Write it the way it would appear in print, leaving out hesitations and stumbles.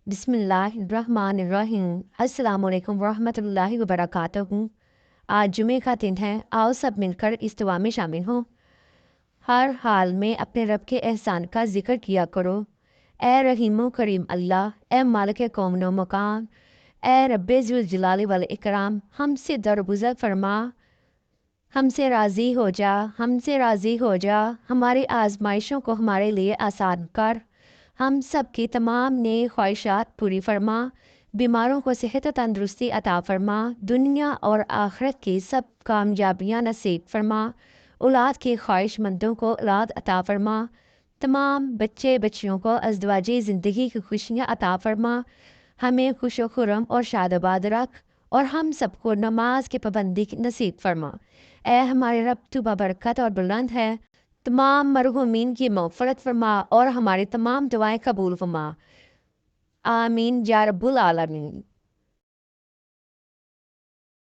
بسم اللہ الرحمن الرحیم۔ السلام علیکم ورحمۃ اللہ وبرکاتہ۔ آج جمعے کا دن ہے، آؤ سب مل کر اس دعا میں شامل ہوں۔ ہر حال میں اپنے رب کے احسان کا ذکر کیا کرو۔ اے رحیم و کریم اللہ، اے مالک کون و مقام، اے رب ذوالجلال والاکرام، ہم سے درگزر فرما، ہم سے راضی ہو جا، ہم سے راضی ہو جا، ہماری آزمائشوں کو ہمارے لیے آسان کر، ہم سب کی تمام نیک خواہشات پوری فرما، بیماروں کو صحت و تندرستی عطا فرما، دنیا اور آخرت کی سب کامیابیاں نصیب فرما، اولاد کی خواہش مندوں کو اولاد عطا فرما، تمام بچے بچیوں کو ازدواجی زندگی کی خوشیاں عطا فرما، ہمیں خوش و خرم اور شاد آباد رکھ، اور ہم سب کو نماز کی پابندی نصیب فرما۔ اے ہمارے رب، تو بابرکت اور بلند ہے، تمام مرحومین کی مغفرت فرما اور ہماری تمام دعائیں قبول فرما۔ آمین یا رب العالمین۔